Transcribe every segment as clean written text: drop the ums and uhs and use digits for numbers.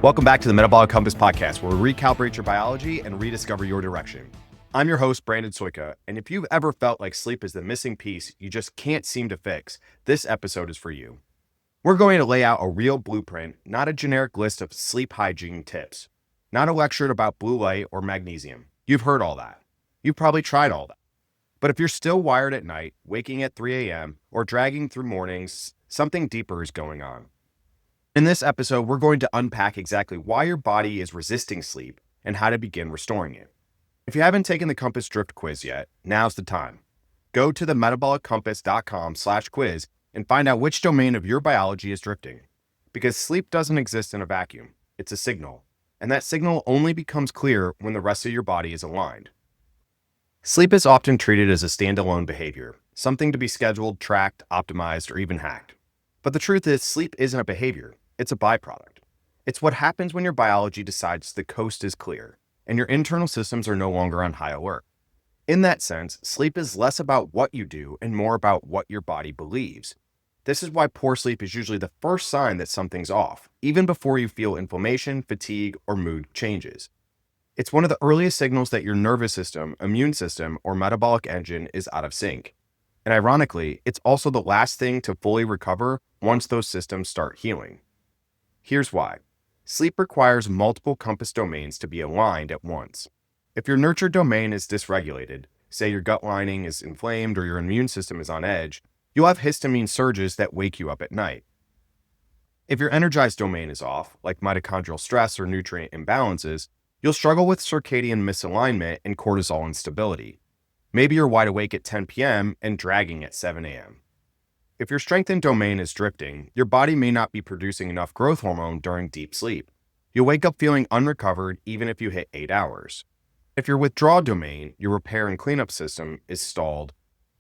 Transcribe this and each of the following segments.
Welcome back to the Metabolic Compass podcast, where we recalibrate your biology and rediscover your direction. I'm your host, Brandon Soika, and if you've ever felt like sleep is the missing piece you just can't seem to fix, this episode is for you. We're going to lay out a real blueprint, not a generic list of sleep hygiene tips, not a lecture about blue light or magnesium. You've heard all that. You've probably tried all that. But if you're still wired at night, waking at 3 a.m., or dragging through mornings, something deeper is going on. In this episode, we're going to unpack exactly why your body is resisting sleep and how to begin restoring it. If you haven't taken the Compass Drift quiz yet, now's the time. Go to the metabolic-compass.com/quiz and find out which domain of your biology is drifting. Because sleep doesn't exist in a vacuum. It's a signal. And that signal only becomes clear when the rest of your body is aligned. Sleep is often treated as a standalone behavior, something to be scheduled, tracked, optimized, or even hacked. But the truth is, sleep isn't a behavior. It's a byproduct. It's what happens when your biology decides the coast is clear and your internal systems are no longer on high alert. In that sense, sleep is less about what you do and more about what your body believes. This is why poor sleep is usually the first sign that something's off, even before you feel inflammation, fatigue, or mood changes. It's one of the earliest signals that your nervous system, immune system, or metabolic engine is out of sync. And ironically, it's also the last thing to fully recover once those systems start healing. Here's why. Sleep requires multiple compass domains to be aligned at once. If your nurture domain is dysregulated, say your gut lining is inflamed or your immune system is on edge, you'll have histamine surges that wake you up at night. If your Energize domain is off, like mitochondrial stress or nutrient imbalances, you'll struggle with circadian misalignment and cortisol instability. Maybe you're wide awake at 10 p.m. and dragging at 7 a.m. If your strengthened domain is drifting, your body may not be producing enough growth hormone during deep sleep. You'll wake up feeling unrecovered even if you hit 8 hours. If your withdrawal domain, your repair and cleanup system, is stalled,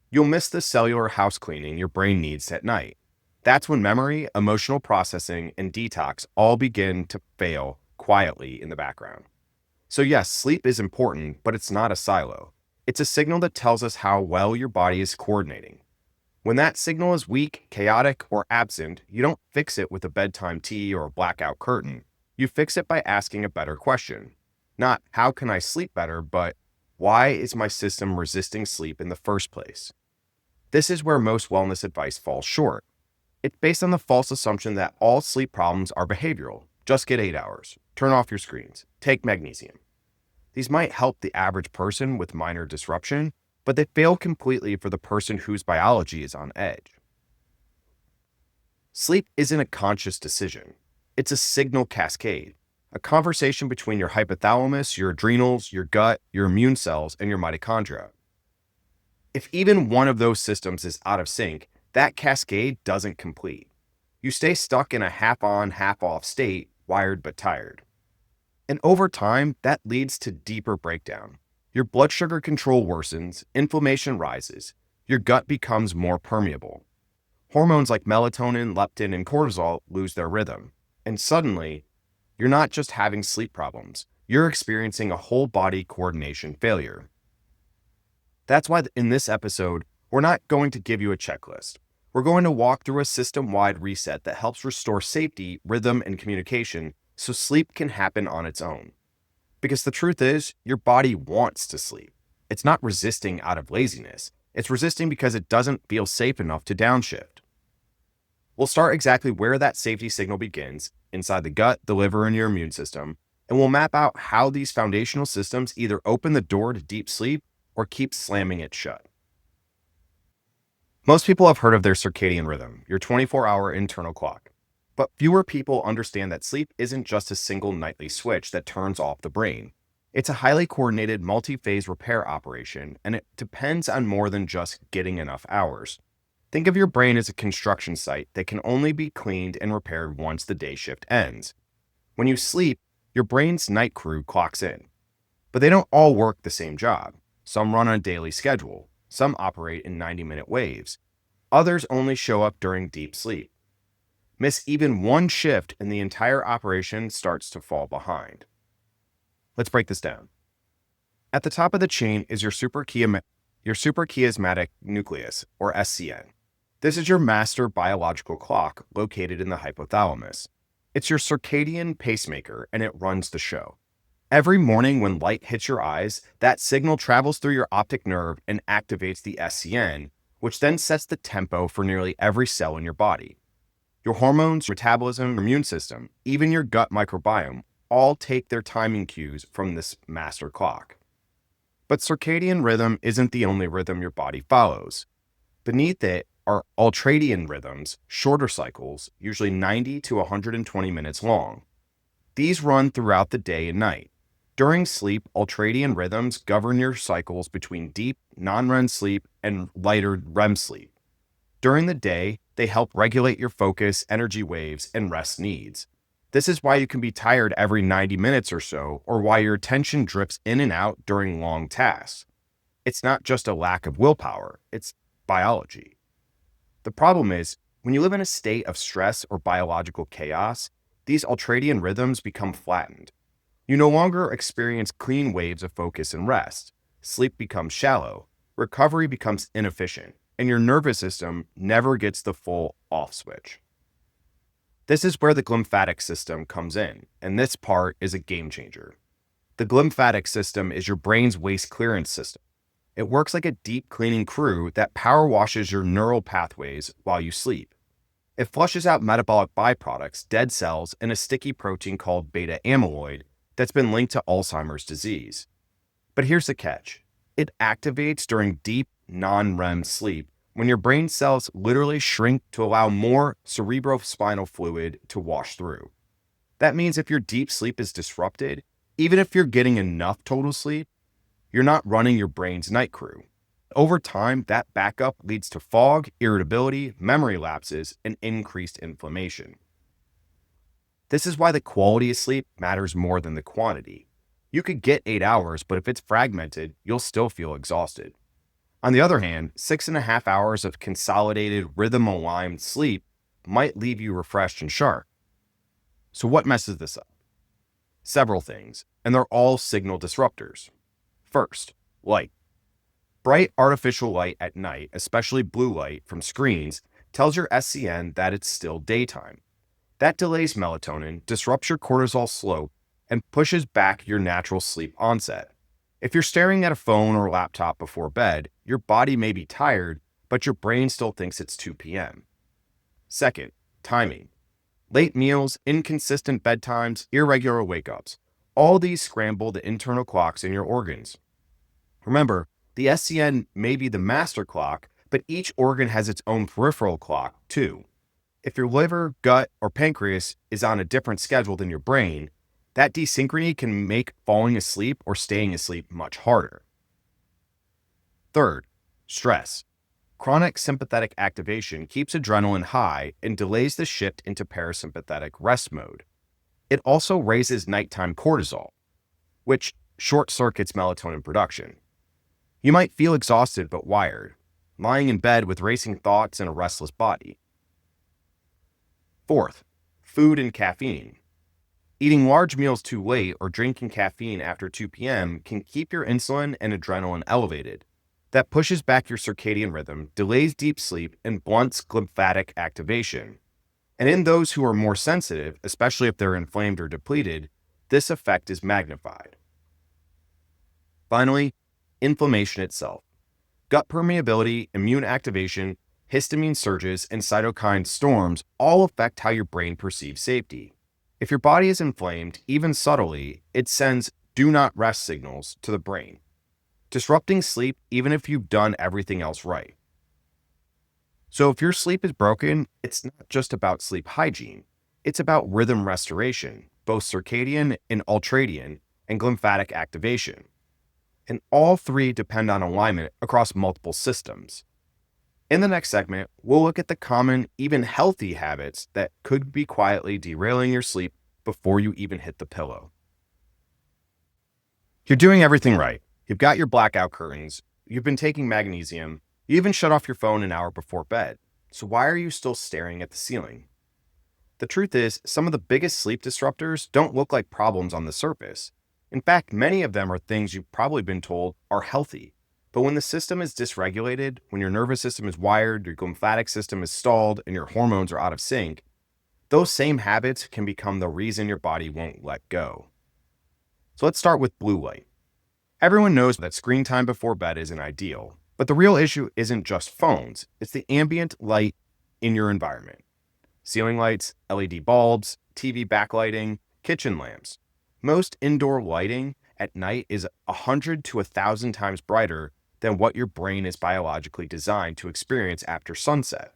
you'll miss the cellular house cleaning your brain needs at night. That's when memory, emotional processing, and detox all begin to fail quietly in the background. So yes, sleep is important, but it's not a silo. It's a signal that tells us how well your body is coordinating. When that signal is weak, chaotic, or absent, you don't fix it with a bedtime tea or a blackout curtain. You fix it by asking a better question. Not, how can I sleep better, but why is my system resisting sleep in the first place? This is where most wellness advice falls short. It's based on the false assumption that all sleep problems are behavioral. Just get 8 hours. Turn off your screens. Take magnesium. These might help the average person with minor disruption, but they fail completely for the person whose biology is on edge. Sleep isn't a conscious decision. It's a signal cascade, a conversation between your hypothalamus, your adrenals, your gut, your immune cells, and your mitochondria. If even one of those systems is out of sync, that cascade doesn't complete. You stay stuck in a half-on, half-off state, wired but tired. And over time, that leads to deeper breakdown. Your blood sugar control worsens, inflammation rises, your gut becomes more permeable. Hormones like melatonin, leptin, and cortisol lose their rhythm. And suddenly, you're not just having sleep problems, you're experiencing a whole body coordination failure. That's why in this episode, we're not going to give you a checklist. We're going to walk through a system-wide reset that helps restore safety, rhythm, and communication so sleep can happen on its own. Because the truth is, your body wants to sleep. It's not resisting out of laziness. It's resisting because it doesn't feel safe enough to downshift. We'll start exactly where that safety signal begins, inside the gut, the liver, and your immune system, and we'll map out how these foundational systems either open the door to deep sleep or keep slamming it shut. Most people have heard of their circadian rhythm, your 24-hour internal clock. But fewer people understand that sleep isn't just a single nightly switch that turns off the brain. It's a highly coordinated multi-phase repair operation, and it depends on more than just getting enough hours. Think of your brain as a construction site that can only be cleaned and repaired once the day shift ends. When you sleep, your brain's night crew clocks in. But they don't all work the same job. Some run on a daily schedule. Some operate in 90-minute waves. Others only show up during deep sleep. Miss even one shift and the entire operation starts to fall behind. Let's break this down. At the top of the chain is your suprachiasmatic nucleus, or SCN. This is your master biological clock located in the hypothalamus. It's your circadian pacemaker, and it runs the show. Every morning when light hits your eyes, that signal travels through your optic nerve and activates the SCN, which then sets the tempo for nearly every cell in your body. Your hormones, metabolism, immune system, even your gut microbiome, all take their timing cues from this master clock. But circadian rhythm isn't the only rhythm your body follows. Beneath it are ultradian rhythms, shorter cycles, usually 90 to 120 minutes long. These run throughout the day and night. During sleep, ultradian rhythms govern your cycles between deep, non-REM sleep and lighter REM sleep. During the day, they help regulate your focus, energy waves, and rest needs. This is why you can be tired every 90 minutes or so, or why your attention drifts in and out during long tasks. It's not just a lack of willpower, it's biology. The problem is, when you live in a state of stress or biological chaos, these ultradian rhythms become flattened. You no longer experience clean waves of focus and rest. Sleep becomes shallow, recovery becomes inefficient, and your nervous system never gets the full off switch. This is where the glymphatic system comes in, and this part is a game changer. The glymphatic system is your brain's waste clearance system. It works like a deep cleaning crew that power washes your neural pathways while you sleep. It flushes out metabolic byproducts, dead cells, and a sticky protein called beta amyloid that's been linked to Alzheimer's disease. But here's the catch. It activates during deep, non-REM sleep when your brain cells literally shrink to allow more cerebrospinal fluid to wash through. That means if your deep sleep is disrupted, even if you're getting enough total sleep, you're not running your brain's night crew. Over time, that backup leads to fog, irritability, memory lapses, and increased inflammation. This is why the quality of sleep matters more than the quantity. You could get 8 hours, but if it's fragmented, you'll still feel exhausted. On the other hand, 6.5 hours of consolidated rhythm-aligned sleep might leave you refreshed and sharp. So what messes this up? Several things, and they're all signal disruptors. First, light. Bright artificial light at night, especially blue light from screens, tells your SCN that it's still daytime. That delays melatonin, disrupts your cortisol slope, and pushes back your natural sleep onset. If you're staring at a phone or laptop before bed, your body may be tired, but your brain still thinks it's 2 p.m. Second, timing. Late meals, inconsistent bedtimes, irregular wake-ups. All these scramble the internal clocks in your organs. Remember, the SCN may be the master clock, but each organ has its own peripheral clock, too. If your liver, gut, or pancreas is on a different schedule than your brain, that desynchrony can make falling asleep or staying asleep much harder. Third, stress. Chronic sympathetic activation keeps adrenaline high and delays the shift into parasympathetic rest mode. It also raises nighttime cortisol, which short-circuits melatonin production. You might feel exhausted but wired, lying in bed with racing thoughts and a restless body. Fourth, food and caffeine. Eating large meals too late or drinking caffeine after 2 p.m. can keep your insulin and adrenaline elevated. That pushes back your circadian rhythm, delays deep sleep, and blunts glymphatic activation. And in those who are more sensitive, especially if they're inflamed or depleted, this effect is magnified. Finally, inflammation itself. Gut permeability, immune activation, histamine surges, and cytokine storms all affect how your brain perceives safety. If your body is inflamed, even subtly, it sends do not rest signals to the brain, disrupting sleep even if you've done everything else right. So if your sleep is broken, it's not just about sleep hygiene. It's about rhythm restoration, both circadian and ultradian, and glymphatic activation. And all three depend on alignment across multiple systems. In the next segment, we'll look at the common, even healthy habits that could be quietly derailing your sleep before you even hit the pillow. You're doing everything right. You've got your blackout curtains, you've been taking magnesium, you even shut off your phone an hour before bed. So why are you still staring at the ceiling? The truth is, some of the biggest sleep disruptors don't look like problems on the surface. In fact, many of them are things you've probably been told are healthy. But when the system is dysregulated, when your nervous system is wired, your glymphatic system is stalled, and your hormones are out of sync, Those same habits can become the reason your body won't let go. So let's start with blue light. Everyone knows that screen time before bed isn't ideal, but the real issue isn't just phones, it's the ambient light in your environment. Ceiling lights, LED bulbs, TV backlighting, kitchen lamps. Most indoor lighting at night is 100 to 1,000 times brighter than what your brain is biologically designed to experience after sunset.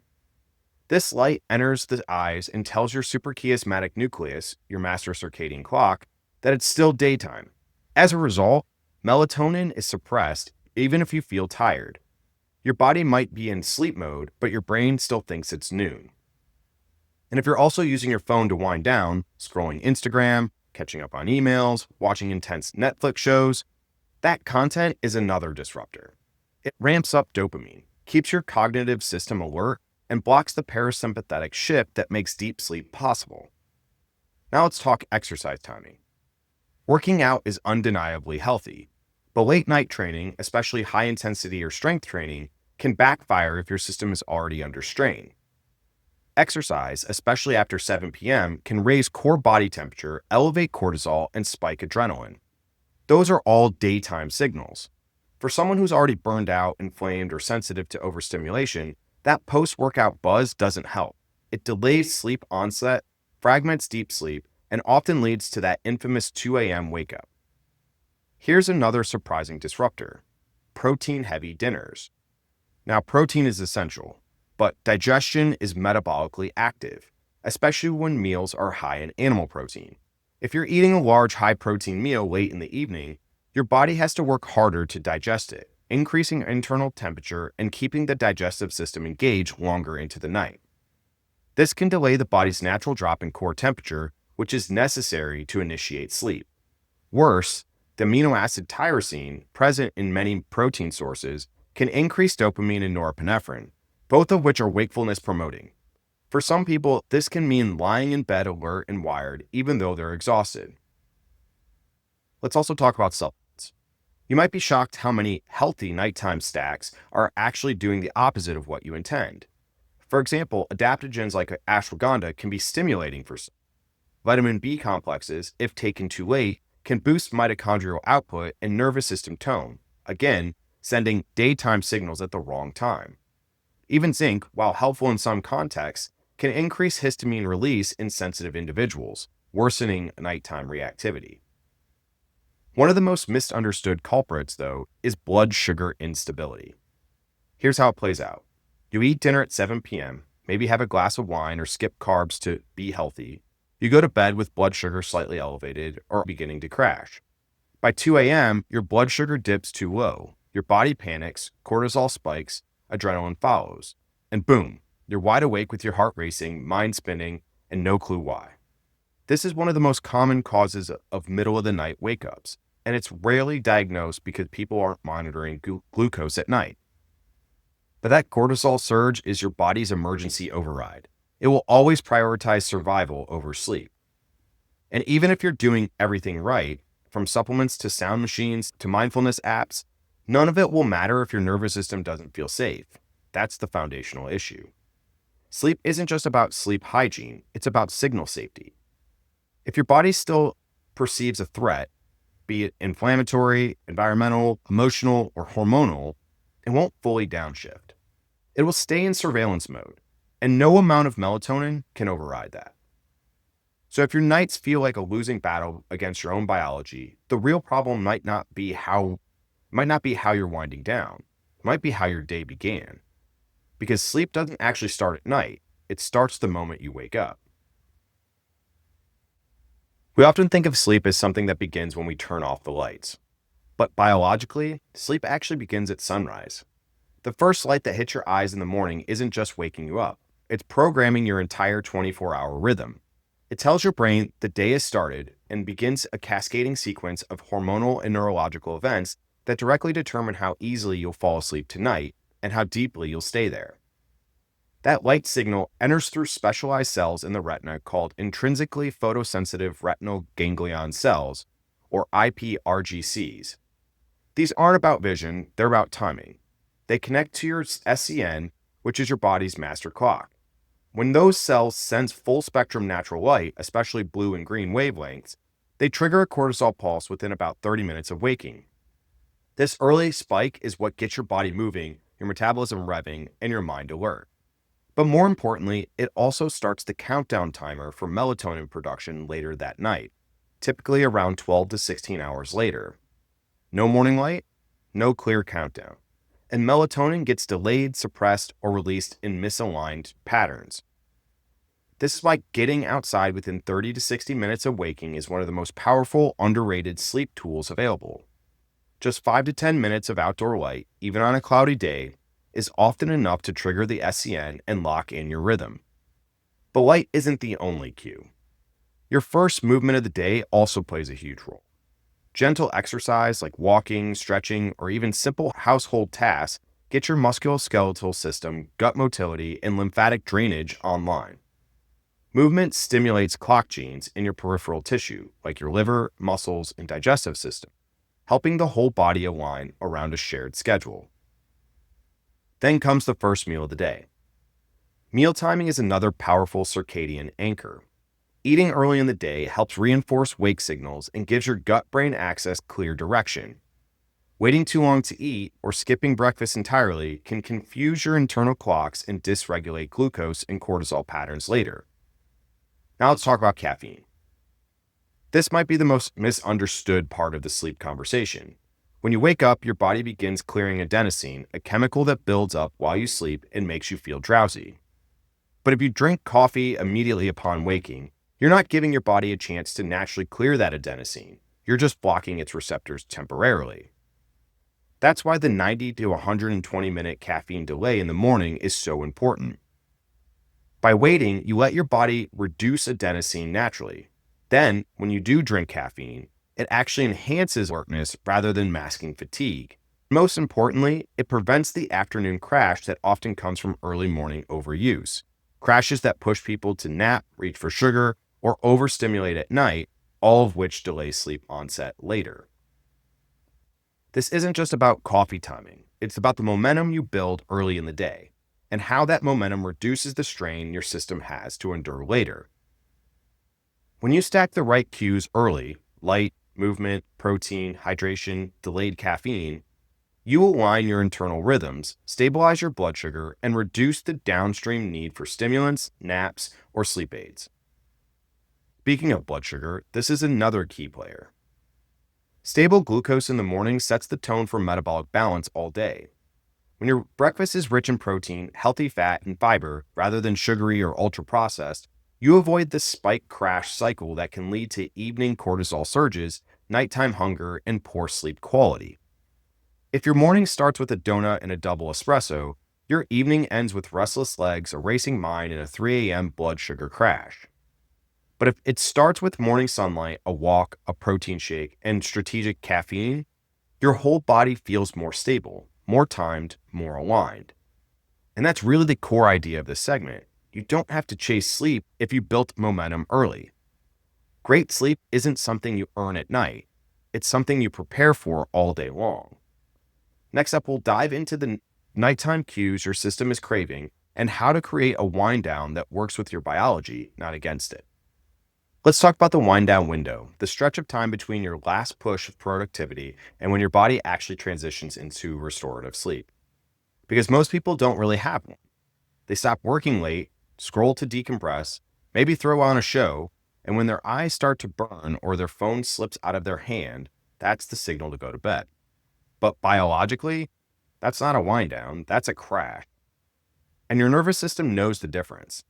This light enters the eyes and tells your suprachiasmatic nucleus, your master circadian clock, that it's still daytime. As a result, melatonin is suppressed even if you feel tired. Your body might be in sleep mode, but your brain still thinks it's noon. And if you're also using your phone to wind down, scrolling Instagram, catching up on emails, watching intense Netflix shows, that content is another disruptor. It ramps up dopamine, keeps your cognitive system alert, and blocks the parasympathetic shift that makes deep sleep possible. Now let's talk exercise timing. Working out is undeniably healthy, but late night training, especially high intensity or strength training, can backfire if your system is already under strain. Exercise, especially after 7 p.m., can raise core body temperature, elevate cortisol, and spike adrenaline. Those are all daytime signals. For someone who's already burned out, inflamed, or sensitive to overstimulation, that post-workout buzz doesn't help. It delays sleep onset, fragments deep sleep, and often leads to that infamous 2 a.m. wake up. Here's another surprising disruptor: protein-heavy dinners. Now, protein is essential, but digestion is metabolically active, especially when meals are high in animal protein. If you're eating a large high-protein meal late in the evening, your body has to work harder to digest it, increasing internal temperature and keeping the digestive system engaged longer into the night. This can delay the body's natural drop in core temperature, which is necessary to initiate sleep. Worse, the amino acid tyrosine, present in many protein sources, can increase dopamine and norepinephrine, both of which are wakefulness promoting. For some people, this can mean lying in bed alert and wired even though they're exhausted. Let's also talk about supplements. You might be shocked how many healthy nighttime stacks are actually doing the opposite of what you intend. For example, adaptogens like ashwagandha can be stimulating for sleep. Vitamin B complexes, if taken too late, can boost mitochondrial output and nervous system tone, again, sending daytime signals at the wrong time. Even zinc, while helpful in some contexts, can increase histamine release in sensitive individuals, worsening nighttime reactivity. One of the most misunderstood culprits, though, is blood sugar instability. Here's how it plays out. You eat dinner at 7 p.m., maybe have a glass of wine or skip carbs to be healthy. You go to bed with blood sugar slightly elevated or beginning to crash. By 2 a.m., your blood sugar dips too low. Your body panics, cortisol spikes, adrenaline follows, and boom, you're wide awake with your heart racing, mind spinning, and no clue why. This is one of the most common causes of middle-of-the-night wake-ups, and it's rarely diagnosed because people aren't monitoring glucose at night. But that cortisol surge is your body's emergency override. It will always prioritize survival over sleep. And even if you're doing everything right, from supplements to sound machines to mindfulness apps, none of it will matter if your nervous system doesn't feel safe. That's the foundational issue. Sleep isn't just about sleep hygiene, it's about signal safety. If your body still perceives a threat, be it inflammatory, environmental, emotional, or hormonal, it won't fully downshift. It will stay in surveillance mode, and no amount of melatonin can override that. So if your nights feel like a losing battle against your own biology, the real problem might not be how you're winding down. It might be how your day began. Because sleep doesn't actually start at night. It starts the moment you wake up. We often think of sleep as something that begins when we turn off the lights. But biologically, sleep actually begins at sunrise. The first light that hits your eyes in the morning isn't just waking you up. It's programming your entire 24-hour rhythm. It tells your brain the day has started and begins a cascading sequence of hormonal and neurological events that directly determine how easily you'll fall asleep tonight and how deeply you'll stay there. That light signal enters through specialized cells in the retina called intrinsically photosensitive retinal ganglion cells, or IPRGCs. These aren't about vision, they're about timing. They connect to your SCN, which is your body's master clock. When those cells sense full spectrum natural light, especially blue and green wavelengths, they trigger a cortisol pulse within about 30 minutes of waking. This early spike is what gets your body moving, your metabolism revving, and your mind alert. But more importantly, it also starts the countdown timer for melatonin production later that night, typically around 12 to 16 hours later. No morning light, no clear countdown. And melatonin gets delayed, suppressed, or released in misaligned patterns. This is why getting outside within 30 to 60 minutes of waking is one of the most powerful, underrated sleep tools available. Just 5 to 10 minutes of outdoor light, even on a cloudy day, is often enough to trigger the SCN and lock in your rhythm. But light isn't the only cue. Your first movement of the day also plays a huge role. Gentle exercise like walking, stretching, or even simple household tasks get your musculoskeletal system, gut motility, and lymphatic drainage online. Movement stimulates clock genes in your peripheral tissue, like your liver, muscles, and digestive system, helping the whole body align around a shared schedule. Then comes the first meal of the day. Meal timing is another powerful circadian anchor. Eating early in the day helps reinforce wake signals and gives your gut-brain access clear direction. Waiting too long to eat or skipping breakfast entirely can confuse your internal clocks and dysregulate glucose and cortisol patterns later. Now let's talk about caffeine. This might be the most misunderstood part of the sleep conversation. When you wake up, your body begins clearing adenosine, a chemical that builds up while you sleep and makes you feel drowsy. But if you drink coffee immediately upon waking, you're not giving your body a chance to naturally clear that adenosine. You're just blocking its receptors temporarily. That's why the 90 to 120-minute caffeine delay in the morning is so important. By waiting, you let your body reduce adenosine naturally. Then, when you do drink caffeine, it actually enhances alertness rather than masking fatigue. Most importantly, it prevents the afternoon crash that often comes from early morning overuse. Crashes that push people to nap, reach for sugar, or overstimulate at night, all of which delay sleep onset later. This isn't just about coffee timing. It's about the momentum you build early in the day and how that momentum reduces the strain your system has to endure later. When you stack the right cues early, light, movement, protein, hydration, delayed caffeine, you align your internal rhythms, stabilize your blood sugar, and reduce the downstream need for stimulants, naps, or sleep aids. Speaking of blood sugar, this is another key player. Stable glucose in the morning sets the tone for metabolic balance all day. When your breakfast is rich in protein, healthy fat, and fiber, rather than sugary or ultra-processed, you avoid the spike crash cycle that can lead to evening cortisol surges, nighttime hunger, and poor sleep quality. If your morning starts with a donut and a double espresso, your evening ends with restless legs, a racing mind, and a 3 a.m. blood sugar crash. But if it starts with morning sunlight, a walk, a protein shake, and strategic caffeine, your whole body feels more stable, more timed, more aligned. And that's really the core idea of this segment. You don't have to chase sleep if you built momentum early. Great sleep isn't something you earn at night. It's something you prepare for all day long. Next up, we'll dive into the nighttime cues your system is craving and how to create a wind down that works with your biology, not against it. Let's talk about the wind down window, the stretch of time between your last push of productivity and when your body actually transitions into restorative sleep. Because most people don't really have one. They stop working late, scroll to decompress, maybe throw on a show, and when their eyes start to burn or their phone slips out of their hand, that's the signal to go to bed. But biologically, that's not a wind down, that's a crash. And your nervous system knows the difference.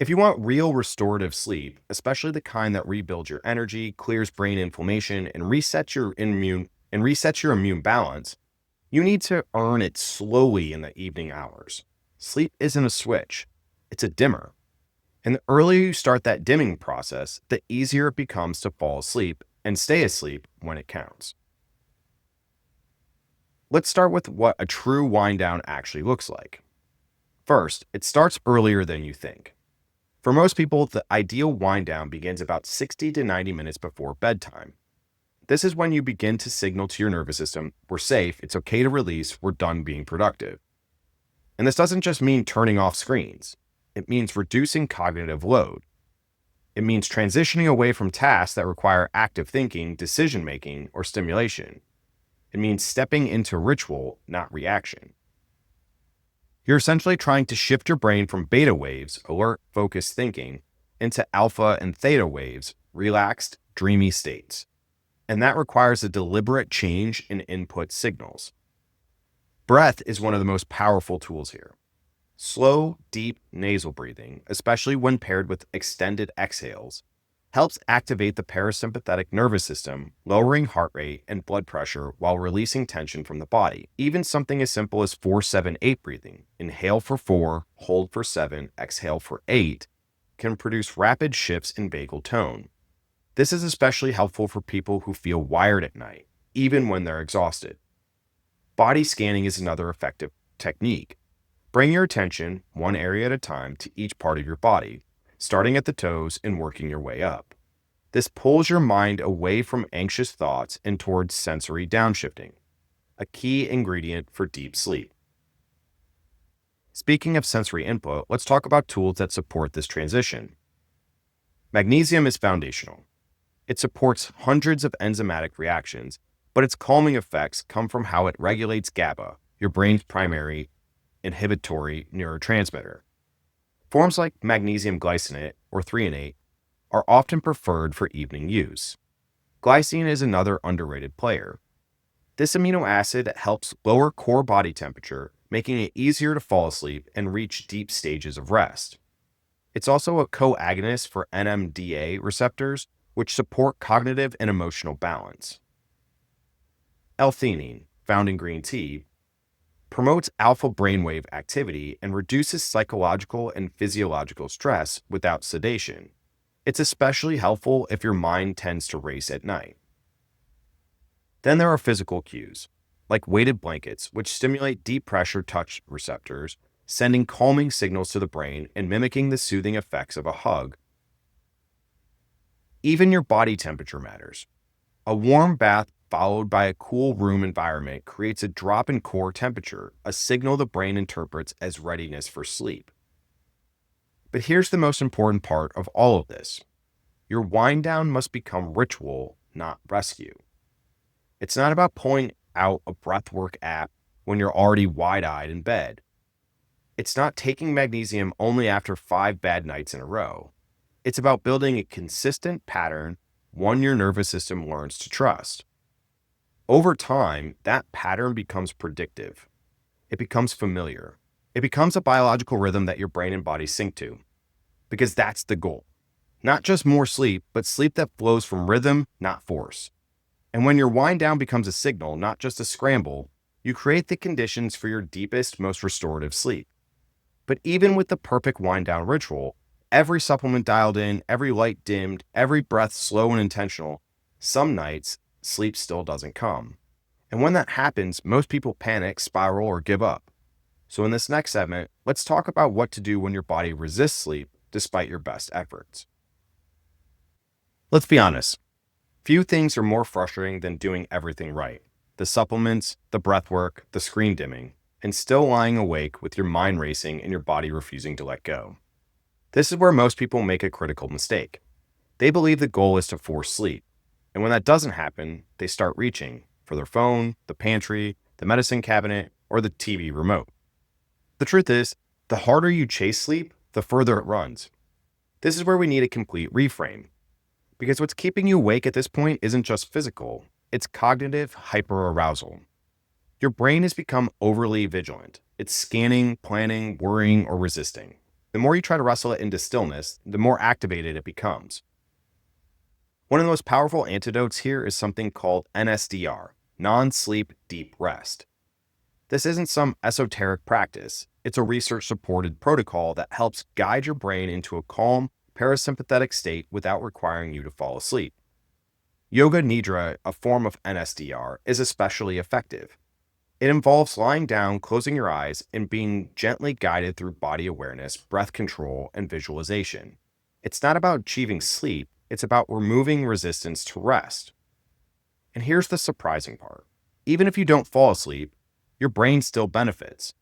If you want real restorative sleep, especially the kind that rebuilds your energy, clears brain inflammation, and resets your immune balance, you need to earn it slowly in the evening hours. Sleep isn't a switch, it's a dimmer. And the earlier you start that dimming process, the easier it becomes to fall asleep and stay asleep when it counts. Let's start with what a true wind down actually looks like. First, it starts earlier than you think. For most people, the ideal wind down begins about 60 to 90 minutes before bedtime. This is when you begin to signal to your nervous system, we're safe, it's okay to release, we're done being productive. And this doesn't just mean turning off screens. It means reducing cognitive load. It means transitioning away from tasks that require active thinking, decision-making, or stimulation. It means stepping into ritual, not reaction. You're essentially trying to shift your brain from beta waves, alert, focused thinking, into alpha and theta waves, relaxed, dreamy states. And that requires a deliberate change in input signals. Breath is one of the most powerful tools here. Slow, deep nasal breathing, especially when paired with extended exhales, helps activate the parasympathetic nervous system, lowering heart rate and blood pressure while releasing tension from the body. Even something as simple as 4-7-8 breathing, inhale for 4, hold for 7, exhale for 8, can produce rapid shifts in vagal tone. This is especially helpful for people who feel wired at night, even when they're exhausted. Body scanning is another effective technique. Bring your attention, one area at a time, to each part of your body, starting at the toes and working your way up. This pulls your mind away from anxious thoughts and towards sensory downshifting, a key ingredient for deep sleep. Speaking of sensory input, let's talk about tools that support this transition. Magnesium is foundational. It supports hundreds of enzymatic reactions, but its calming effects come from how it regulates GABA, your brain's primary inhibitory neurotransmitter. Forms like magnesium glycinate or threonate are often preferred for evening use. Glycine is another underrated player. This amino acid helps lower core body temperature, making it easier to fall asleep and reach deep stages of rest. It's also a co-agonist for NMDA receptors, which support cognitive and emotional balance. L-theanine, found in green tea, promotes alpha brainwave activity and reduces psychological and physiological stress without sedation. It's especially helpful if your mind tends to race at night. Then there are physical cues, like weighted blankets, which stimulate deep pressure touch receptors, sending calming signals to the brain and mimicking the soothing effects of a hug. Even your body temperature matters. A warm bath followed by a cool room environment creates a drop in core temperature, a signal the brain interprets as readiness for sleep. But here's the most important part of all of this. Your wind down must become ritual, not rescue. It's not about pulling out a breathwork app when you're already wide-eyed in bed. It's not taking magnesium only after 5 bad nights in a row. It's about building a consistent pattern, one your nervous system learns to trust. Over time, that pattern becomes predictive. It becomes familiar. It becomes a biological rhythm that your brain and body sync to. Because that's the goal. Not just more sleep, but sleep that flows from rhythm, not force. And when your wind down becomes a signal, not just a scramble, you create the conditions for your deepest, most restorative sleep. But even with the perfect wind down ritual, every supplement dialed in, every light dimmed, every breath slow and intentional, some nights, sleep still doesn't come. And when that happens, most people panic, spiral, or give up. So in this next segment, let's talk about what to do when your body resists sleep despite your best efforts. Let's be honest. Few things are more frustrating than doing everything right. The supplements, the breath work, the screen dimming, and still lying awake with your mind racing and your body refusing to let go. This is where most people make a critical mistake. They believe the goal is to force sleep. And when that doesn't happen, they start reaching for their phone, the pantry, the medicine cabinet, or the TV remote. The truth is, the harder you chase sleep, the further it runs. This is where we need a complete reframe. Because what's keeping you awake at this point isn't just physical, it's cognitive hyperarousal. Your brain has become overly vigilant. It's scanning, planning, worrying, or resisting. The more you try to wrestle it into stillness, the more activated it becomes. One of the most powerful antidotes here is something called NSDR, non-sleep deep rest. This isn't some esoteric practice. It's a research-supported protocol that helps guide your brain into a calm, parasympathetic state without requiring you to fall asleep. Yoga Nidra, a form of NSDR, is especially effective. It involves lying down, closing your eyes, and being gently guided through body awareness, breath control, and visualization. It's not about achieving sleep, it's about removing resistance to rest. And here's the surprising part. Even if you don't fall asleep, your brain still benefits.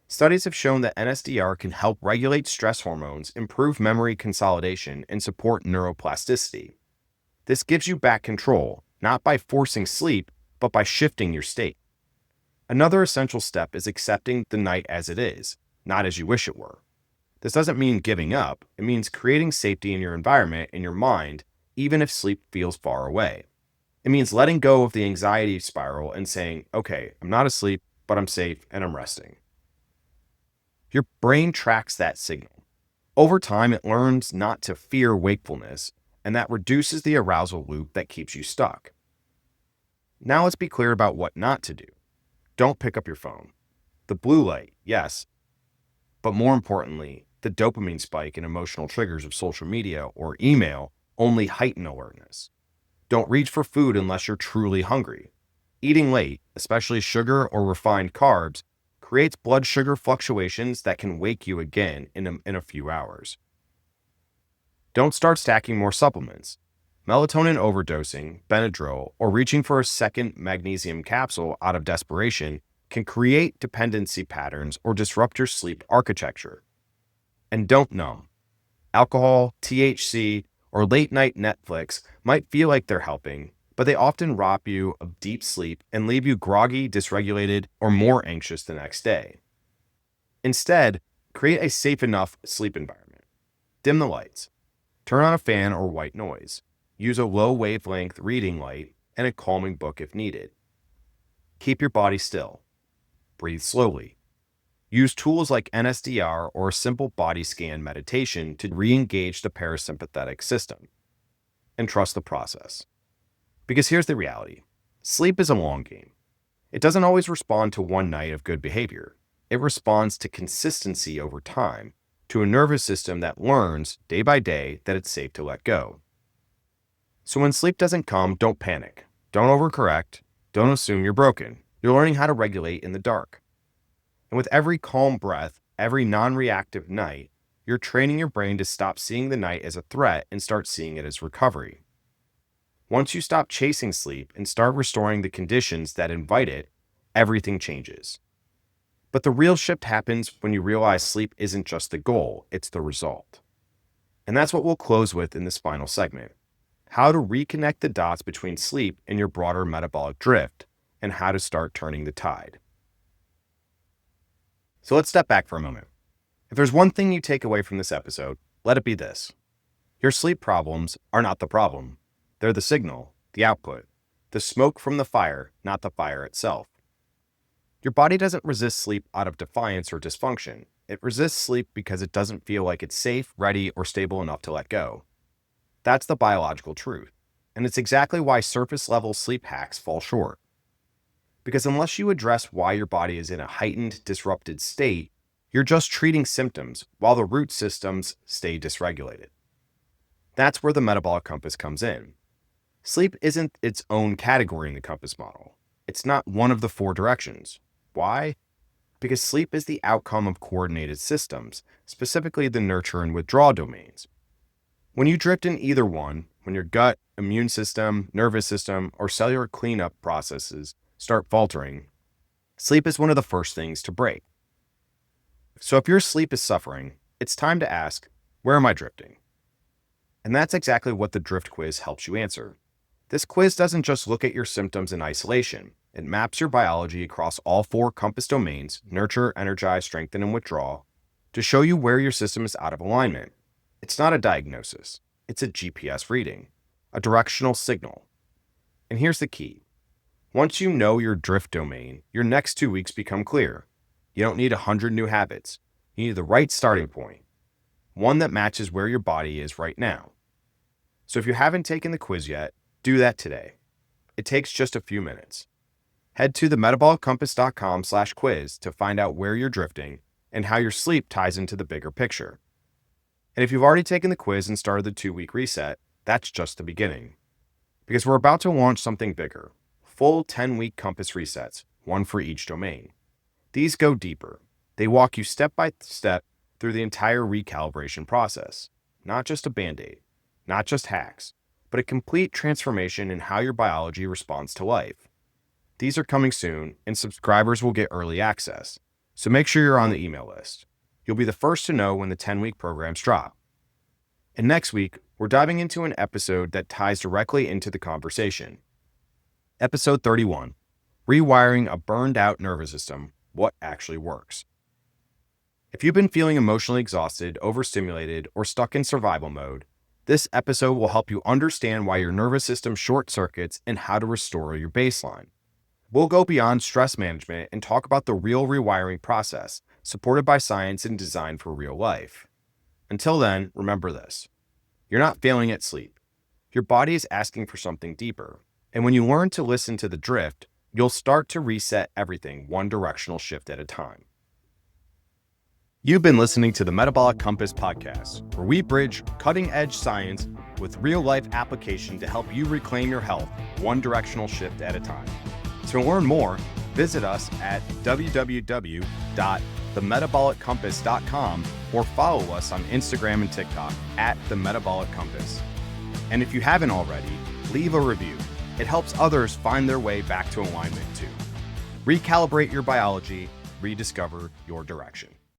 Studies have shown that NSDR can help regulate stress hormones, improve memory consolidation, and support neuroplasticity. This gives you back control, not by forcing sleep, but by shifting your state. Another essential step is accepting the night as it is, not as you wish it were. This doesn't mean giving up, it means creating safety in your environment and your mind, even if sleep feels far away. It means letting go of the anxiety spiral and saying, okay, I'm not asleep, but I'm safe and I'm resting. Your brain tracks that signal. Over time, it learns not to fear wakefulness, and that reduces the arousal loop that keeps you stuck. Now let's be clear about what not to do. Don't pick up your phone. The blue light, yes, but more importantly, the dopamine spike and emotional triggers of social media or email only heighten alertness. Don't reach for food unless you're truly hungry. Eating late, especially sugar or refined carbs, creates blood sugar fluctuations that can wake you again in a few hours. Don't start stacking more supplements. Melatonin overdosing, Benadryl, or reaching for a second magnesium capsule out of desperation can create dependency patterns or disrupt your sleep architecture. And don't numb. Alcohol, THC, or late-night Netflix might feel like they're helping, but they often rob you of deep sleep and leave you groggy, dysregulated, or more anxious the next day. Instead, create a safe enough sleep environment. Dim the lights. Turn on a fan or white noise. Use a low wavelength reading light and a calming book if needed. Keep your body still. Breathe slowly. Use tools like NSDR or a simple body scan meditation to re-engage the parasympathetic system. And trust the process. Because here's the reality. Sleep is a long game. It doesn't always respond to one night of good behavior. It responds to consistency over time, to a nervous system that learns day by day that it's safe to let go. So when sleep doesn't come, don't panic. Don't overcorrect. Don't assume you're broken. You're learning how to regulate in the dark. And with every calm breath, every non-reactive night, you're training your brain to stop seeing the night as a threat and start seeing it as recovery. Once you stop chasing sleep and start restoring the conditions that invite it, everything changes. But the real shift happens when you realize sleep isn't just the goal, it's the result. And that's what we'll close with in this final segment. How to reconnect the dots between sleep and your broader metabolic drift, and how to start turning the tide. So let's step back for a moment. If there's one thing you take away from this episode, let it be this. Your sleep problems are not the problem. They're the signal, the output, the smoke from the fire, not the fire itself. Your body doesn't resist sleep out of defiance or dysfunction. It resists sleep because it doesn't feel like it's safe, ready, or stable enough to let go. That's the biological truth. And it's exactly why surface-level sleep hacks fall short. Because unless you address why your body is in a heightened, disrupted state, you're just treating symptoms while the root systems stay dysregulated. That's where the metabolic compass comes in. Sleep isn't its own category in the compass model. It's not one of the four directions. Why? Because sleep is the outcome of coordinated systems, specifically the nurture and withdraw domains. When you drift in either one, when your gut, immune system, nervous system, or cellular cleanup processes start faltering, sleep is one of the first things to break. So if your sleep is suffering, it's time to ask, where am I drifting? And that's exactly what the Drift Quiz helps you answer. This quiz doesn't just look at your symptoms in isolation. It maps your biology across all four compass domains, nurture, energize, strengthen, and withdraw, to show you where your system is out of alignment. It's not a diagnosis. It's a GPS reading, a directional signal. And here's the key. Once you know your drift domain, your next 2 weeks become clear. You don't need 100 new habits. You need the right starting point, one that matches where your body is right now. So if you haven't taken the quiz yet, do that today. It takes just a few minutes. Head to themetaboliccompass.com/quiz to find out where you're drifting and how your sleep ties into the bigger picture. And if you've already taken the quiz and started the 2-week reset, that's just the beginning. Because we're about to launch something bigger. Full 10-week compass resets, one for each domain. These go deeper. They walk you step by step through the entire recalibration process. Not just a band-aid, not just hacks, but a complete transformation in how your biology responds to life. These are coming soon, and subscribers will get early access. So make sure you're on the email list. You'll be the first to know when the 10-week programs drop. And next week, we're diving into an episode that ties directly into the conversation. Episode 31, Rewiring a Burned Out Nervous System, What Actually Works. If you've been feeling emotionally exhausted, overstimulated, or stuck in survival mode, this episode will help you understand why your nervous system short circuits and how to restore your baseline. We'll go beyond stress management and talk about the real rewiring process, supported by science and designed for real life. Until then, remember this. You're not failing at sleep. Your body is asking for something deeper. And when you learn to listen to the drift, you'll start to reset everything one directional shift at a time. You've been listening to the Metabolic Compass podcast, where we bridge cutting-edge science with real-life application to help you reclaim your health one directional shift at a time. To learn more, visit us at www.themetaboliccompass.com or follow us on Instagram and TikTok at The Metabolic Compass. And if you haven't already, leave a review. It helps others find their way back to alignment too. Recalibrate your biology, rediscover your direction.